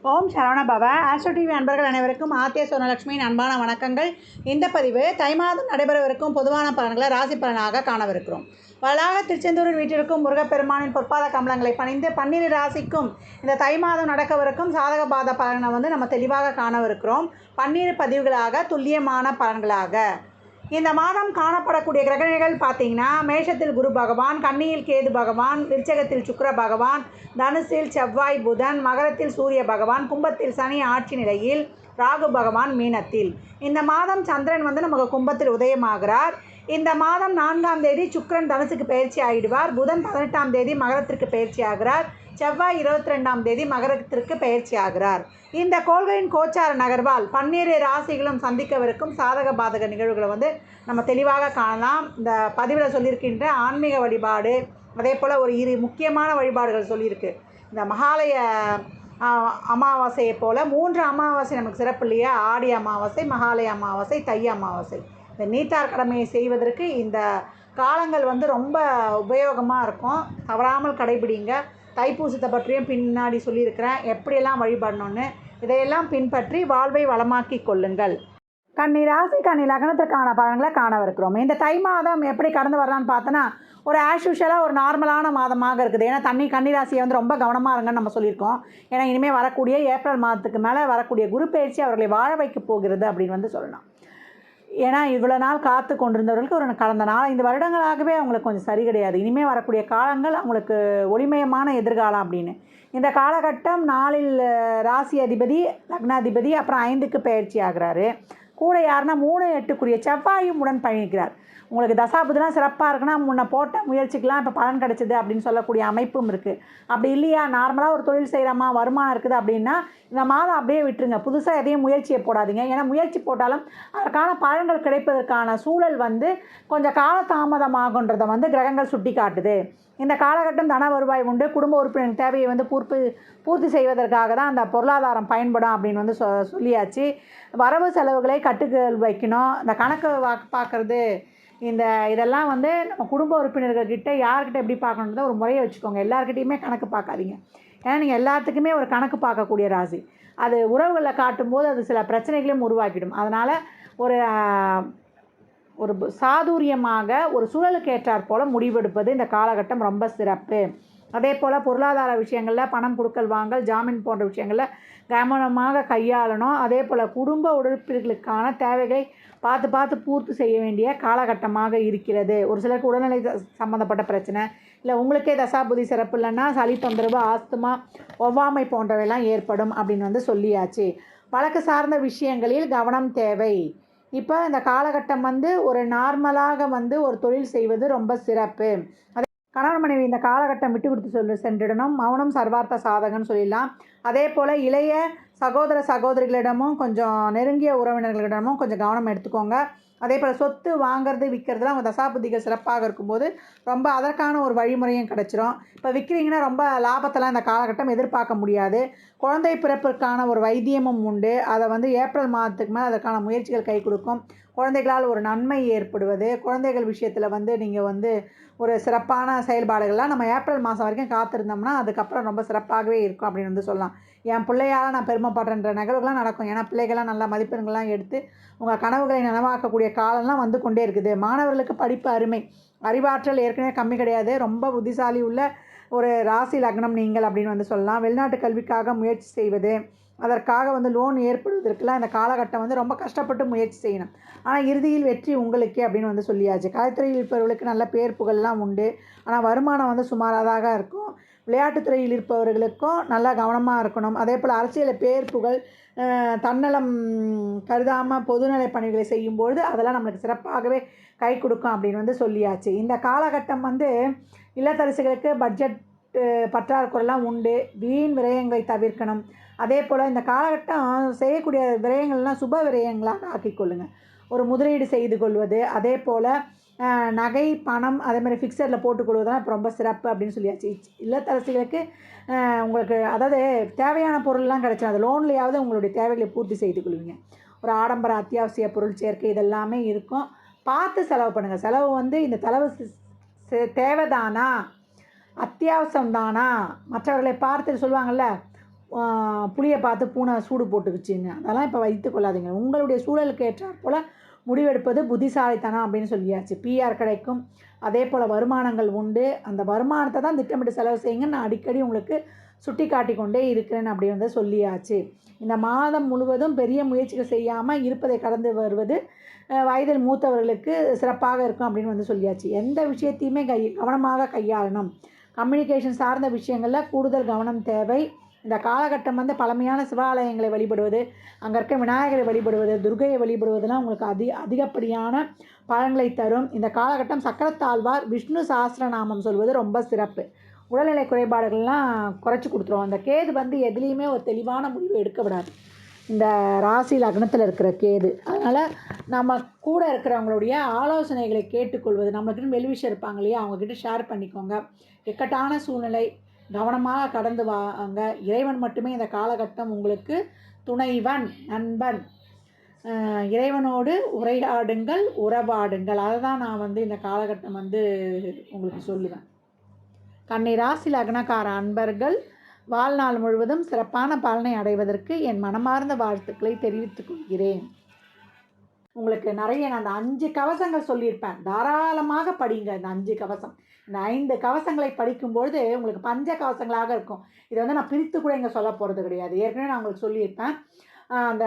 ஓம் சரவண பவ. Astro TV அன்பர்கள் அனைவருக்கும் ஆத்திய சோனலட்சுமியின் அன்பான வணக்கங்கள். இந்த பதிவு தை மாதம் நடைபெறவிருக்கும் பொதுவான பலன்களை ராசி பலனாக காணவிருக்கிறோம். வளாக திருச்செந்தூரில் வீட்டிற்கும் முருகப்பெருமானின் பொற்பாத கமலங்களை பணிந்து 12 ராசிக்கும் இந்த தை மாதம் நடக்கவிருக்கும் சாதக பாத பலனை நம்ம தெளிவாக காணவிருக்கிறோம். 12 பதிவுகளாக துல்லியமான பலன்களாக. இந்த மாதம் காணப்படக்கூடிய கிரகணிகள் பார்த்தீங்கன்னா, மேஷத்தில் குரு பகவான், கன்னியில் கேது பகவான், விருச்சகத்தில் சுக்கிர பகவான், தனுசில் செவ்வாய் புதன், மகரத்தில் சூரிய பகவான், கும்பத்தில் சனி ஆட்சி நிலையில், ராகு பகவான் மீனத்தில். இந்த மாதம் சந்திரன் நமக்கு கும்பத்தில் உதயமாகிறார். இந்த மாதம் 4ஆம் தேதி சுக்கிரன் தனுசுக்கு பயிற்சி ஆகிடுவார். புதன் 18ஆம் தேதி மகரத்திற்கு பயிற்சி ஆகிறார். செவ்வாய் 22ஆம் தேதி மகரத்திற்கு பயிற்சி ஆகிறார். இந்த கோள்களின் கோச்சார நகர்வால் 12 ராசிகளும் சந்திக்கவிருக்கும் சாதக பாதக நிகழ்வுகளை நம்ம தெளிவாக காணலாம். இந்த பதிவில் சொல்லியிருக்கின்ற ஆன்மீக வழிபாடு, அதே போல் ஒரு 2 முக்கியமான வழிபாடுகள் சொல்லியிருக்கு. இந்த மகாலய அமாவாசையை போல் 3 அமாவாசை நமக்கு சிறப்பு இல்லையா? ஆடி அமாவாசை, மகாலய அமாவாசை, தை அமாவாசை. இந்த நீத்தார் கடமையை செய்வதற்கு இந்த காலங்கள் ரொம்ப உபயோகமாக இருக்கும். தவறாமல் கடைபிடிங்க. தைப்பூசத்தை பற்றியும் பின்னாடி சொல்லியிருக்கிறேன், எப்படியெல்லாம் வழிபடணும்னு. இதையெல்லாம் பின்பற்றி வாழ்வை வளமாக்கி கொள்ளுங்கள். கன்னி ராசி கன்னி லக்னத்திற்கான பலன்களை காணவிருக்கிறோம். இந்த தை மாதம் எப்படி கடந்து வரலான்னு பார்த்தோன்னா, ஒரு ஆஷ்யூஷலாக ஒரு நார்மலான மாதமாக இருக்குது. ஏன்னா கன்னி ராசியை ரொம்ப கவனமாக இருங்கன்னு நம்ம சொல்லியிருக்கோம். ஏன்னா இனிமேல் வரக்கூடிய ஏப்ரல் மாதத்துக்கு மேலே வரக்கூடிய குரு பயிற்சி அவர்களை வாழ வைக்க போகிறது அப்படின்னு சொல்லலாம். ஏன்னா இவ்வளோ நாள் காத்து கொண்டிருந்தவர்களுக்கு ஒரு கடந்த 4-5 வருடங்களாகவே அவங்களுக்கு கொஞ்சம் சரி கிடையாது. இனிமேல் வரக்கூடிய காலங்கள் அவங்களுக்கு ஒளிமயமான எதிர்காலம் அப்படின்னு. இந்த காலகட்டம் 4இல் ராசி அதிபதி, லக்னாதிபதி, அப்புறம் 5க்கு பயிற்சி ஆகிறாரு. கூட யாருன்னா 3-8க்குரிய செவ்வாயும் உடன் பயணிக்கிறார். உங்களுக்கு தசாபுதிலாம் சிறப்பாக இருக்குன்னா முன்ன போட்ட முயற்சிக்கெலாம் இப்போ பலன் கிடச்சிது அப்படின்னு சொல்லக்கூடிய அமைப்பும் இருக்குது. அப்படி இல்லையா, நார்மலாக ஒரு தொழில் செய்கிறோமா, வருமானம் இருக்குது அப்படின்னா இந்த மாதம் அப்படியே விட்டுருங்க. புதுசாக எதையும் முயற்சியை போடாதீங்க. ஏன்னா முயற்சி போட்டாலும் அதற்கான பலன்கள் கிடைப்பதற்கான சூழல் கொஞ்சம் காலதாமதமாகுன்றதை கிரகங்கள் சுட்டி காட்டுது. இந்த காலகட்டம் தன வருவாய் உண்டு. குடும்ப உறுப்பினரின் தேவையை பூர்த்தி செய்வதற்காக தான் அந்த பொருளாதாரம் பயன்படும் அப்படின்னு சொல்லியாச்சு. வரவு செலவுகளை கட்டுக்குள் வைக்கணும். இந்த கணக்கு பார்க்குறது, இதெல்லாம் நம்ம குடும்ப உறுப்பினர்கள்கிட்ட யார்கிட்ட எப்படி பார்க்கணுன்றத ஒரு முறையை வச்சுக்கோங்க. எல்லாருக்கிட்டையுமே கணக்கு பார்க்காதீங்க. ஏன்னா நீங்கள் எல்லாத்துக்குமே ஒரு கணக்கு பார்க்கக்கூடிய ராசி. அது உறவுகளை காட்டும்போது அது சில பிரச்சனைகளையும் உருவாக்கிடும். அதனால் ஒரு சாதுரியமாக ஒரு சூழலுக்கு ஏற்றாற் போல் முடிவெடுப்பது இந்த காலகட்டம் ரொம்ப சிறப்பு. அதே போல் பொருளாதார விஷயங்களில் பணம் கொடுக்கல் வாங்கல், ஜாமீன் போன்ற விஷயங்களில் கவனமாக கையாளணும். அதே போல் குடும்ப உறுப்பினர்களுக்கான தேவைகளை பார்த்து பூர்த்தி செய்ய வேண்டிய காலகட்டமாக இருக்கிறது. ஒரு சிலருக்கு உடல்நிலை சம்மந்தப்பட்ட பிரச்சனை, இல்லை உங்களுக்கே தசாபுதி சிறப்பு இல்லைன்னா சளி தொந்தரவு, ஆஸ்துமா, ஒவ்வாமை போன்றவையெல்லாம் ஏற்படும் அப்படின்னு சொல்லியாச்சு. வழக்கு சார்ந்த விஷயங்களில் கவனம் தேவை. இப்போ இந்த காலகட்டம் ஒரு நார்மலாக ஒரு தொழில் செய்வது ரொம்ப சிறப்பு. கணவன் மனைவி இந்த காலகட்டம் விட்டு கொடுத்து சென்றிடணும். மௌனம் சர்வார்த்த சாதகன்னு சொல்லிடலாம். அதே போல் இளைய சகோதர சகோதரிகளிடமும் கொஞ்சம் நெருங்கிய உறவினர்களிடமும் கொஞ்சம் கவனம் எடுத்துக்கோங்க. அதே போல் சொத்து வாங்கிறது விற்கிறதுலாம் அவங்க தசாபுத்திகள் சிறப்பாக இருக்கும்போது ரொம்ப அதற்கான ஒரு வழிமுறையும் கிடச்சிரும். இப்போ விற்கிறீங்கன்னா ரொம்ப லாபத்தெல்லாம் இந்த காலகட்டம் எதிர்பார்க்க முடியாது. குழந்தை பிறப்பிற்கான ஒரு வைத்தியமும் உண்டு. அதை ஏப்ரல் மாதத்துக்கு மேலே அதற்கான முயற்சிகள் கை கொடுக்கும். குழந்தைகளால் ஒரு நன்மை ஏற்படுவது, குழந்தைகள் விஷயத்தில் நீங்கள் ஒரு சிறப்பான செயல்பாடுகள்லாம் நம்ம ஏப்ரல் மாதம் வரைக்கும் காத்திருந்தோம்னா அதுக்கப்புறம் ரொம்ப சிறப்பாகவே இருக்கும் அப்படின்னு சொல்லலாம். என் பிள்ளையால் நான் பெருமைப்படுறேன்ற நிகழ்வுகள்லாம் நடக்கும். ஏன்னா பிள்ளைகள்லாம் நல்ல மதிப்பெண்கள்லாம் எடுத்து உங்கள் கனவுகளை நனவாக்கக்கூடிய காலம்லாம் கொண்டே இருக்குது. மாணவர்களுக்கு படிப்பு அருமை, அறிவாற்றல் ஏற்கனவே கம்மி கிடையாது. ரொம்ப புத்திசாலி உள்ள ஒரு ராசி லக்னம் நீங்கள் அப்படின்னு சொல்லலாம். வெளிநாட்டு கல்விக்காக முயற்சி செய்வது, அதற்காக லோன் ஏற்படுவதற்கெல்லாம் இந்த காலகட்டம் ரொம்ப கஷ்டப்பட்டு முயற்சி செய்யணும். ஆனால் இறுதியில் வெற்றி உங்களுக்கே அப்படின்னு சொல்லியாச்சு. கலைத்துறையில் இருப்பவர்களுக்கு நல்ல பேர் புகழ்லாம் உண்டு. ஆனால் வருமானம் சுமாராக இருக்கும். விளையாட்டுத்துறையில் இருப்பவர்களுக்கும் நல்லா கவனமாக இருக்கணும். அதே போல் அரசியலில் பேர் புகழ், தன்னலம் கருதாமல் பொதுநலை பணிகளை செய்யும்பொழுது அதெல்லாம் நம்மளுக்கு சிறப்பாகவே கை கொடுக்கும் அப்படின்னு சொல்லியாச்சு. இந்த காலகட்டம் இல்லத்தரசிகளுக்கு பட்ஜெட் பற்றாக்குறைலாம் உண்டு. வீண் விரயங்களை தவிர்க்கணும். அதே போல் இந்த காலகட்டம் செய்யக்கூடிய விரயங்கள்லாம் சுப விரயங்களாக ஆக்கிக்கொள்ளுங்கள். ஒரு முதலீடு செய்து கொள்வது, அதே போல் நகை, பணம், அதே மாதிரி ஃபிக்ஸடில் போட்டுக்கொள்வதெல்லாம் இப்போ ரொம்ப சிறப்பு அப்படின்னு சொல்லியாச்சு. இல்லத்தரசிகளுக்கு உங்களுக்கு அதாவது தேவையான பொருள்லாம் கிடச்சிடும். அது லோன்லையாவது உங்களுடைய தேவைகளை பூர்த்தி செய்து கொள்வீங்க. ஒரு ஆடம்பர அத்தியாவசிய பொருள் சேர்க்கை இதெல்லாமே இருக்கும். பார்த்து செலவு பண்ணுங்கள். செலவு இந்த செலவு தேவைதானா, அத்தியாவசியம் தானா, மற்றவர்களை பார்த்து சொல்லுவாங்கள்ல, புளியை பார்த்து பூனை சூடு போட்டுக்குச்சின்னு அதெல்லாம் இப்போ வைத்து கொள்ளாதீங்க. உங்களுடைய சூழலுக்கு ஏற்றாற் போல் முடிவெடுப்பது புத்திசாலித்தனம் அப்படின்னு சொல்லியாச்சு. பிஆர் கிடைக்கும், அதே போல் வருமானங்கள் உண்டு. அந்த வருமானத்தை தான் திட்டமிட்டு செலவு செய்யுங்கன்னு நான் அடிக்கடி உங்களுக்கு சுட்டி காட்டி கொண்டே இருக்கிறேன் அப்படி வந்து சொல்லியாச்சு. இந்த மாதம் முழுவதும் பெரிய முயற்சிகள் செய்யாமல் இருப்பதை கடந்து வருவது வயதில் மூத்தவர்களுக்கு சிறப்பாக இருக்கும் அப்படின்னு வந்து சொல்லியாச்சு. எந்த விஷயத்தையுமே கவனமாக கையாளணும். கம்யூனிகேஷன் சார்ந்த விஷயங்களில் கூடுதல் கவனம் தேவை. இந்த காலகட்டம் வந்து பழமையான சிவாலயங்களை வழிபடுவது, அங்கே இருக்க விநாயகரை வழிபடுவது, துர்கையை வழிபடுவதெல்லாம் உங்களுக்கு அதிகப்படியான பலன்களை தரும். இந்த காலகட்டம் சக்கரத்தாழ்வார் விஷ்ணு சாஸ்திரநாமம் சொல்வது ரொம்ப சிறப்பு. உடல்நிலை குறைபாடுகள்லாம் குறைச்சி கொடுத்துரும். அந்த கேது வந்து எதுலேயுமே ஒரு தெளிவான முடிவு எடுக்க விடாது. இந்த ராசி லக்னத்தில் இருக்கிற கேது. அதனால் நம்ம கூட இருக்கிறவங்களுடைய ஆலோசனைகளை கேட்டுக்கொள்வது, நம்மளுக்குன்னு வெல்விஷர் இருப்பாங்க இல்லையா, அவங்கக்கிட்ட ஷேர் பண்ணிக்கோங்க. இக்கட்டான சூழ்நிலை கவனமாக கடந்து வாங்க. இறைவன் மட்டுமே இந்த காலகட்டம் உங்களுக்கு துணைவன், நண்பன். இறைவனோடு உரையாடுங்கள், உறவாடுங்கள். அதை தான் நான் வந்து இந்த காலகட்டம் வந்து உங்களுக்கு சொல்லுவேன். கன்னி ராசி லக்னக்கார அன்பர்கள் வாழ்நாள் முழுவதும் சிறப்பான பலனை அடைவதற்கு என் மனமார்ந்த வாழ்த்துக்களை தெரிவித்துக் கொள்கிறேன். உங்களுக்கு நிறைய நான் அந்த 5 கவசங்கள் சொல்லியிருப்பேன். தாராளமாக படிங்க. இந்த 5 கவசம், இந்த 5 கவசங்களை படிக்கும்பொழுது உங்களுக்கு பஞ்ச கவசங்களாக இருக்கும். இதை வந்து நான் பிரித்து கூட இங்கே சொல்ல போகிறது கிடையாது. ஏற்கனவே நான் உங்களுக்கு சொல்லியிருப்பேன். அந்த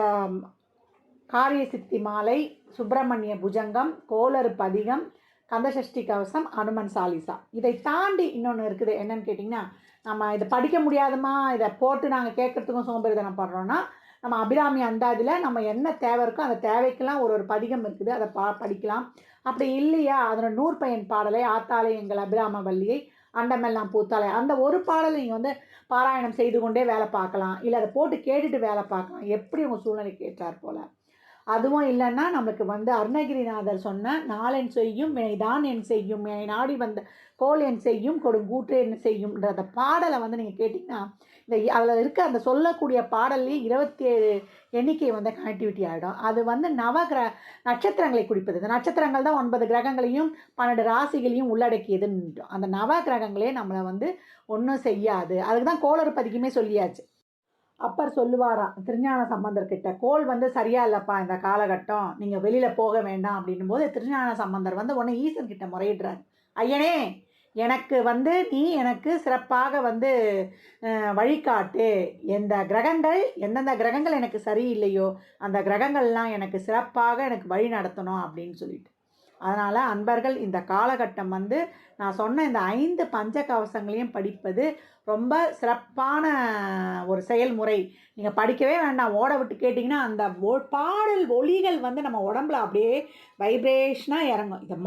காரிய சித்தி மாலை, சுப்பிரமணிய புஜங்கம், கோளறு பதிகம், கந்தசஷ்டி கவசம், அனுமன் சாலிசா. இதை தாண்டி இன்னொன்று இருக்குது. என்னன்னு கேட்டிங்கன்னா, நம்ம இதை படிக்க முடியாதுமா, இதை போட்டு நாங்கள் கேட்குறதுக்கும் சோம்பேறித்தனம் படுறோன்னா, நம்ம அபிராமி அந்தாதியில் நம்ம என்ன தேவை இருக்கோ அந்த தேவைக்கெல்லாம் ஒரு பதிகம் இருக்குது, அதை படிக்கலாம். அப்படி இல்லையா, அதனோட நூற்பயன் பாடலை, ஆத்தாலை எங்கள் அபிராம வள்ளியை, அண்டமெல்லாம் பூத்தாலை, அந்த ஒரு பாடலை நீங்கள் வந்து பாராயணம் செய்து கொண்டே வேலை பார்க்கலாம். இல்லை அதை போட்டு கேட்டுட்டு வேலை பார்க்கலாம், எப்படி உங்கள் சூழ்நிலைக்கு ஏற்றார் போல். அதுவும் இல்லைன்னா நம்மளுக்கு வந்து அருணகிரிநாதர் சொன்ன நாளென் செய்யும் வினைதான் என் செய்யும், என்னை நாடி வந்த கோல் என் செய்யும் கொடுங்கூற்று என்ன செய்யும்ன்ற அந்த பாடலை வந்து நீங்கள் கேட்டிங்கன்னா, இந்த அதில் இருக்க அந்த சொல்லக்கூடிய பாடல்லையே 27 எண்ணிக்கை வந்து கனெக்டிவிட்டி ஆகிடும். அது வந்து நட்சத்திரங்களை குறிப்பது. இந்த நட்சத்திரங்கள் தான் 9 கிரகங்களையும் 12 ராசிகளையும் உள்ளடக்கியதுன்னு. அந்த நவ கிரகங்களே நம்மளை வந்து ஒன்றும் செய்யாது. அதுக்கு தான் கோளறு பதிக்குமே சொல்லியாச்சு. அப்பர் சொல்லுவாராம் திருஞான சம்பந்தர்கிட்ட, கோள் வந்து சரியா இல்லைப்பா இந்த காலகட்டம், நீங்கள் வெளியில் போக வேண்டாம் அப்படின்னும் போது திருஞான சம்பந்தர் வந்து உடனே ஈசன் கிட்ட முறையிடுறார். ஐயனே, எனக்கு வந்து நீ எனக்கு சிறப்பாக வந்து வழிகாட்டு. எந்தெந்த கிரகங்கள் எனக்கு சரியில்லையோ அந்த கிரகங்கள்லாம் எனக்கு சிறப்பாக எனக்கு வழி நடத்தணும் அப்படின்னு சொல்லிட்டு. அதனால் அன்பர்கள் இந்த காலகட்டம் வந்து நான் சொன்ன இந்த 5 பஞ்ச கவசங்களையும் படிப்பது ரொம்ப சிறப்பான ஒரு செயல்முறை. நீங்கள் படிக்கவே வேண்டாம், ஓட விட்டு கேட்டிங்கன்னா அந்த பாடல் ஒலிகள் வந்து நம்ம உடம்புல அப்படியே வைப்ரேஷனாக இறங்கும். இந்த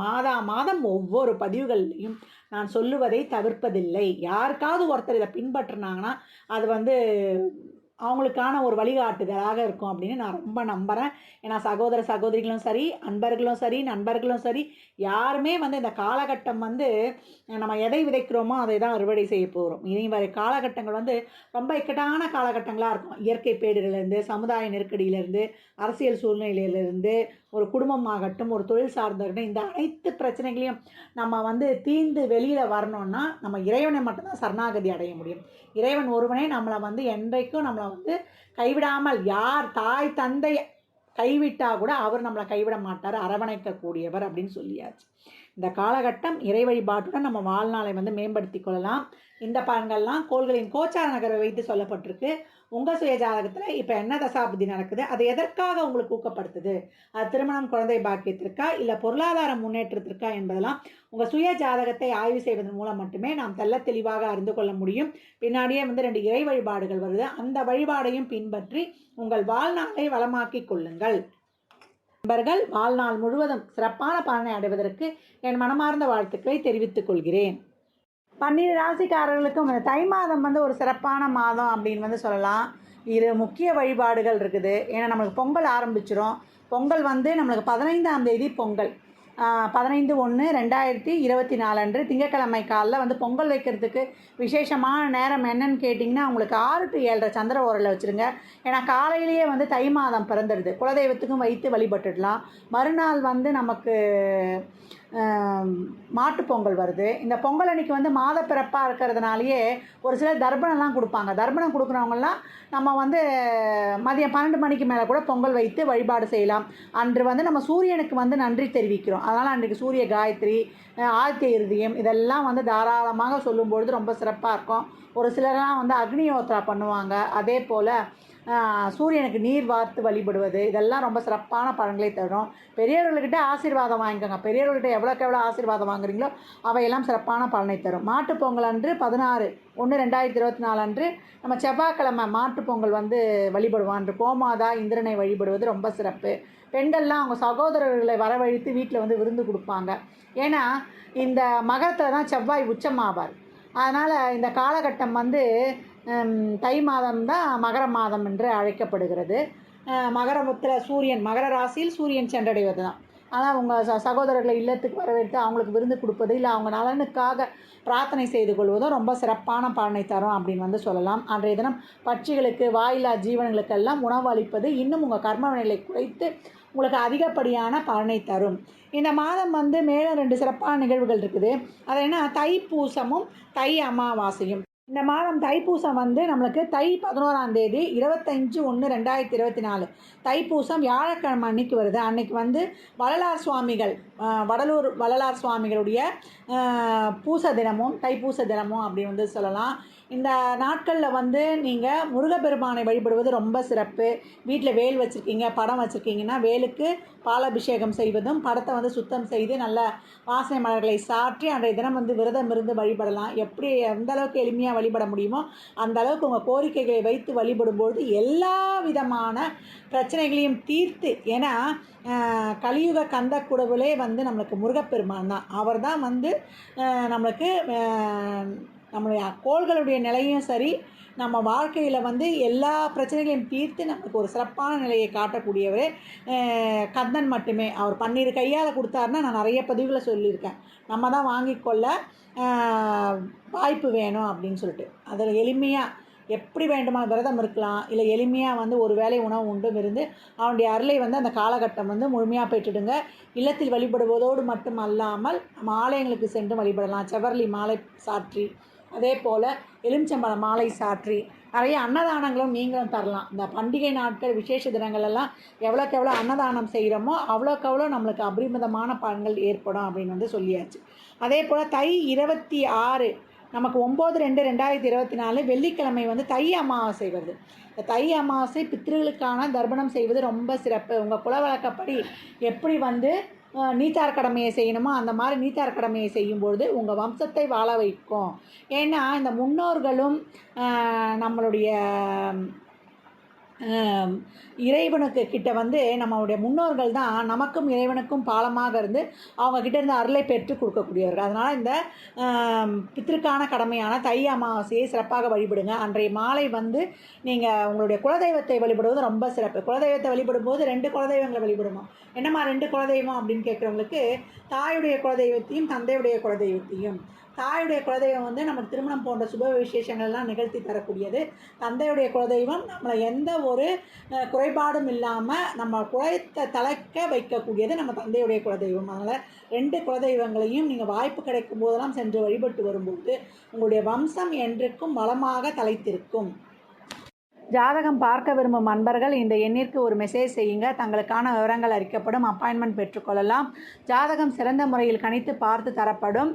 மாதம் ஒவ்வொரு பதிவுகள்லையும் நான் சொல்லுவதை தவிர்ப்பதில்லை. யாருக்காவது ஒருத்தர் இதை பின்பற்றினாங்கன்னா அது வந்து அவங்களுக்கான ஒரு வழிகாட்டுதலாக இருக்கும் அப்படின்னு நான் ரொம்ப நம்புகிறேன். ஏன்னா சகோதர சகோதரிகளும் சரி, அன்பர்களும் சரி, நண்பர்களும் சரி, யாருமே வந்து இந்த காலகட்டம் வந்து நம்ம எதை விதைக்கிறோமோ அதை தான் அறுவடை செய்ய போகிறோம். இனி வரை காலகட்டங்கள் வந்து ரொம்ப இக்கட்டான காலகட்டங்களாக இருக்கும். இயற்கை பேரிடர்லேருந்து, சமுதாய நெருக்கடியிலேருந்து, அரசியல் சூழ்நிலையிலேருந்து, ஒரு குடும்பமாகட்டும், ஒரு தொழில் சார்ந்தகட்டும், இந்த அனைத்து பிரச்சனைகளையும் நம்ம வந்து தீர்ந்து வெளியில் வரணும்னா நம்ம இறைவனை மட்டும்தான் சரணாகதி அடைய முடியும். இறைவன் ஒருவனே நம்மளை வந்து என்றைக்கும் நம்மளை வந்து கைவிடாமல், யார் தாய் தந்தை கைவிட்டால் கூட அவர் நம்மளை கைவிட மாட்டார், அரவணைக்கக்கூடியவர் அப்படின்னு சொல்லியாச்சு. இந்த காலகட்டம் இறை வழிபாட்டுடன் நம்ம வாழ்நாளை வந்து மேம்படுத்தி கொள்ளலாம். இந்த பலன்கள்லாம் கோள்களின் கோச்சார நகரை வைத்து சொல்லப்பட்டிருக்கு. உங்கள் சுய ஜாதகத்தில் இப்போ என்ன தசாபுத்தி நடக்குது, அது எதற்காக உங்களுக்கு ஊக்கப்படுத்துது, அது திருமணம், குழந்தை பாக்கியத்திற்கா இல்லை பொருளாதார முன்னேற்றத்திற்கா என்பதெல்லாம் உங்கள் சுய ஜாதகத்தை ஆய்வு செய்வதன் மூலம் மட்டுமே நாம் தெளிவாக அறிந்து கொள்ள முடியும். பின்னாடியே வந்து 2 இறை வழிபாடுகள் வருது, அந்த வழிபாடையும் பின்பற்றி உங்கள் வாழ்நாளை வளமாக்கி கொள்ளுங்கள். நண்பர்கள் வாழ்நாள் முழுவதும் சிறப்பான பலனை அடைவதற்கு என் மனமார்ந்த வாழ்த்துக்களை தெரிவித்துக் கொள்கிறேன். 12 ராசிக்காரர்களுக்கும் இந்த தை மாதம் வந்து ஒரு சிறப்பான மாதம் அப்படின்னு வந்து சொல்லலாம். இது முக்கிய வழிபாடுகள் இருக்குது. ஏன்னா நம்மளுக்கு பொங்கல் ஆரம்பிச்சிடும். பொங்கல் வந்து நம்மளுக்கு 15ஆம் தேதி பொங்கல், 15/1/2024 அன்று திங்கட்கிழமை காலைல வந்து பொங்கல் வைக்கிறதுக்கு விசேஷமான நேரம் என்னன்னு கேட்டிங்கன்னா, உங்களுக்கு 6 to 7:30 சந்திர ஓரையில் வச்சுருங்க. ஏன்னா காலையிலேயே வந்து தை மாதம் பிறந்துடுது. குலதெய்வத்துக்கும் வைத்து வழிபட்டுடலாம். மறுநாள் வந்து நமக்கு மாட்டுப்பொங்கல் வருது. இந்த பொங்கல் அன்றைக்கி வந்து மாத பிறப்பாக இருக்கிறதுனாலேயே ஒரு சிலர் தர்ப்பணம்லாம் கொடுப்பாங்க. தர்ப்பணம் கொடுக்குறவங்கலாம் நம்ம வந்து மதியம் 12 மணிக்கு மேலே கூட பொங்கல் வைத்து வழிபாடு செய்யலாம். அன்று வந்து நம்ம சூரியனுக்கு வந்து நன்றி தெரிவிக்கிறோம். அதனால் அன்றைக்கு சூரிய காயத்ரி, ஆதித்ய இருதயம் இதெல்லாம் வந்து தாராளமாக சொல்லும்பொழுது ரொம்ப சிறப்பாக இருக்கும். ஒரு சிலர்லாம் வந்து அக்னிஹோத்ரா பண்ணுவாங்க. அதே போல் சூரியனுக்கு நீர் வார்த்து வழிபடுவது இதெல்லாம் ரொம்ப சிறப்பான பலன்களை தரும். பெரியவர்கள்கிட்ட ஆசீர்வாதம் வாங்கிக்கோங்க. பெரியவர்கள்கிட்ட எவ்வளோக்கு எவ்வளோ ஆசீர்வாதம் வாங்குறீங்களோ அவையெல்லாம் சிறப்பான பலனை தரும். மாட்டுப்பொங்கல் அன்று 16/1/2024 அன்று நம்ம செவ்வாய்க்கிழமை மாட்டுப்பொங்கல் வந்து வழிபடுவோம். அன்று கோமாதா இந்திரனை வழிபடுவது ரொம்ப சிறப்பு. பெண்கள்லாம் அவங்க சகோதரர்களை வரவழைத்து வீட்டில் வந்து விருந்து கொடுப்பாங்க. ஏன்னா இந்த மகரத்தில் தான் செவ்வாய் உச்சமாவார். அதனால் இந்த காலகட்டம் வந்து தை மாதம் தான் மகர மாதம் என்று அழைக்கப்படுகிறது. மகரத்தில் சூரியன், மகர ராசியில் சூரியன் சென்றடைவது தான். ஆனால் உங்கள் சகோதரர்களை இல்லத்துக்கு வரவேற்று அவங்களுக்கு விருந்து கொடுப்பது, இல்லை அவங்க நலனுக்காக பிரார்த்தனை செய்து கொள்வதும் ரொம்ப சிறப்பான பலனை தரும் அப்படின்னு வந்து சொல்லலாம். அன்றைய தினம் பட்சிகளுக்கு, வாயிலா ஜீவன்களுக்கெல்லாம் உணவு அளிப்பது இன்னும் உங்கள் கர்ம வினைகளை குறைத்து உங்களுக்கு அதிகப்படியான பலனை தரும். இந்த மாதம் வந்து மேலும் 2 சிறப்பான நிகழ்வுகள் இருக்குது. அது என்ன, தைப்பூசமும் தை அமாவாசையும். இந்த மாதம் தைப்பூசம் வந்து நம்மளுக்கு தை 11ஆம் தேதி 25/1/2024 தைப்பூசம் வியாழக்கிழமை அன்னைக்கு வருது. அன்னைக்கு வந்து வள்ளலார் சுவாமிகள், வடலூர் வள்ளலார் சுவாமிகளுடைய பூச தினமும் தைப்பூச தினமும் அப்படி வந்து சொல்லலாம். இந்த நாட்களில் வந்து நீங்கள் முருகப்பெருமானை வழிபடுவது ரொம்ப சிறப்பு. வீட்டில் வேல் வச்சுருக்கீங்க, படம் வச்சுருக்கீங்கன்னா வேலுக்கு பாலாபிஷேகம் செய்வதும், படத்தை வந்து சுத்தம் செய்து நல்ல வாசனை மலர்களை சாற்றி அன்றைய தினம் வந்து விரதம் இருந்து வழிபடலாம். எப்படி எந்த அளவுக்கு எளிமையாக வழிபட முடியுமோ அந்த அளவுக்கு உங்கள் கோரிக்கைகளை வைத்து வழிபடும்போது எல்லா விதமான பிரச்சனைகளையும் தீர்த்து, ஏன்னா கலியுக கந்த குடவுளே வந்து நம்மளுக்கு முருகப்பெருமான் தான். அவர் தான் வந்து நம்மளுக்கு நம்மளுடைய கோள்களுடைய நிலையும் சரி, நம்ம வாழ்க்கையில் வந்து எல்லா பிரச்சனைகளையும் தீர்த்து நமக்கு ஒரு சிறப்பான நிலையை காட்டக்கூடியவர் கந்தன் மட்டுமே. அவர் 12 கையால் கொடுத்தாருன்னா நான் நிறைய பதிவுகளை சொல்லியிருக்கேன். நம்ம தான் வாங்கிக்கொள்ள வாய்ப்பு வேணும் அப்படின்னு சொல்லிட்டு, அதில் எளிமையாக எப்படி வேண்டுமா விரதம் இருக்கலாம், இல்லை எளிமையாக வந்து ஒரு வேளை உணவு உண்டும் இருந்து அவனுடைய அருளை வந்து அந்த காலகட்டம் வந்து முழுமையாக பெற்றுடுங்க. இல்லத்தில் வழிபடுவதோடு மட்டும் அல்லாமல் நம்ம ஆலயங்களுக்கு சென்று வழிபடலாம். செவ்வரளி மாலை சாற்றி, அதே போல் எலுமிச்சம்பழ மாலை சாற்றி நிறைய அன்னதானங்களும் நீங்களும் தரலாம். இந்த பண்டிகை நாட்கள், விசேஷ தினங்களெல்லாம் எவ்வளோக்கு எவ்வளோ அன்னதானம் செய்கிறோமோ அவ்வளோக்கு எவ்வளோ நம்மளுக்கு அபரிமிதமான பலன்கள் ஏற்படும் அப்படின்னு வந்து சொல்லியாச்சு. அதே போல் தை 26 நமக்கு 9/2/2024 வெள்ளிக்கிழமை வந்து தை அமாவாசை வருது. இந்த தை அமாவாசை பித்ருகளுக்கான தர்ப்பணம் செய்வது ரொம்ப சிறப்பு. உங்கள் குல வழக்கப்படி எப்படி வந்து நீத்தார் கடமையை செய்யணுமோ அந்த மாதிரி நீத்தார் கடமையை செய்யும்பொழுது உங்கள் வம்சத்தை வாழ வைக்கும். ஏன்னா இந்த முன்னோர்களும் நம்மளுடைய இறைவனுக்கு கிட்ட வந்து நம்மளுடைய முன்னோர்கள் தான் நமக்கும் இறைவனுக்கும் பாலமாக இருந்து அவங்கக்கிட்ட இருந்து அருளை பெற்று கொடுக்கக்கூடியவர்கள். அதனால் இந்த பித்திருக்கான கடமையான தை அமாவாசையை சிறப்பாக வழிபடுங்க. அன்றைய மாலை வந்து நீங்கள் உங்களுடைய குலதெய்வத்தை வழிபடுவது ரொம்ப சிறப்பு. குலதெய்வத்தை வழிபடும்போது 2 குலதெய்வங்களை வழிபடுவோம். என்னம்மா 2 குலதெய்வம் அப்படின்னு கேட்குறவங்களுக்கு, தாயுடைய குலதெய்வத்தையும் தந்தையுடைய குலதெய்வத்தையும். தாயுடைய குலதெய்வம் வந்து நமக்கு திருமணம் போன்ற சுப விசேஷங்கள்லாம் நிகழ்த்தி தரக்கூடியது. தந்தையுடைய குலதெய்வம் நம்மளை எந்த ஒரு குறைபாடும் இல்லாமல் நம்ம குலத்தை தலைக்க வைக்கக்கூடியது நம்ம தந்தையுடைய குலதெய்வம். அதனால் 2 குலதெய்வங்களையும் நீங்கள் வாய்ப்பு கிடைக்கும் போதெல்லாம் சென்று வழிபட்டு வரும்போது உங்களுடைய வம்சம் என்றைக்கும் வளமாக தலைத்திருக்கும். ஜாதகம் பார்க்க விரும்பும் அன்பர்கள் இந்த எண்ணிற்கு ஒரு மெசேஜ் செய்யுங்க. தங்களுக்கான விவரங்கள் அறிக்கப்படும். அப்பாயின்மெண்ட் பெற்றுக்கொள்ளலாம். ஜாதகம் சிறந்த முறையில் கணித்து பார்த்து தரப்படும்.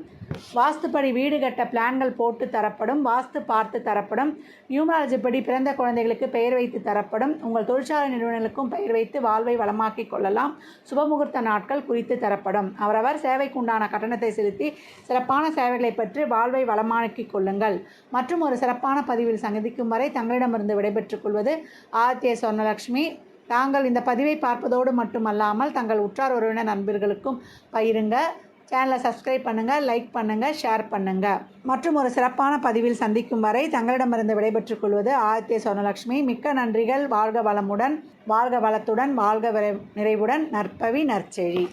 வாஸ்துப்படி வீடு கட்ட பிளான்கள் போட்டு தரப்படும். வாஸ்து பார்த்து தரப்படும். நியூமராலஜி படி பிறந்த குழந்தைகளுக்கு பெயர் வைத்து தரப்படும். உங்கள் தொழிற்சாலை நிறுவனங்களுக்கும் பெயர் வைத்து வாழ்வை வளமாக்கிக் கொள்ளலாம். சுபமுகூர்த்த நாட்கள் குறித்து தரப்படும். அவரவர் சேவைக்குண்டான கட்டணத்தை செலுத்தி சிறப்பான சேவைகளை பெற்று வாழ்வை வளமாக்கிக் கொள்ளுங்கள். மற்றும் ஒரு சிறப்பான பதிவில் சந்திக்கும் வரை தங்களிடமிருந்து விடைபெற்றுக் கொள்வது ஆதித்ய சொர்ணலக்ஷ்மி. தாங்கள் இந்த பதிவை பார்ப்பதோடு மட்டுமல்லாமல் தங்கள் உற்றார் உறவினர் நண்பர்களுக்கும் பகிருங்க. சேனலை சப்ஸ்கிரைப் பண்ணுங்கள், லைக் பண்ணுங்கள், ஷேர் பண்ணுங்கள். மற்றும் ஒரு சிறப்பான பதிவில் சந்திக்கும் வரை தங்களிடமிருந்து விடைபெற்றுக் கொள்வது ஆதித்ய சொர்ணலக்ஷ்மி. மிக்க நன்றிகள். வாழ்க வளமுடன், வாழ்க வளத்துடன், வாழ்க நிறைவுடன். நற்பவி நற்செழி.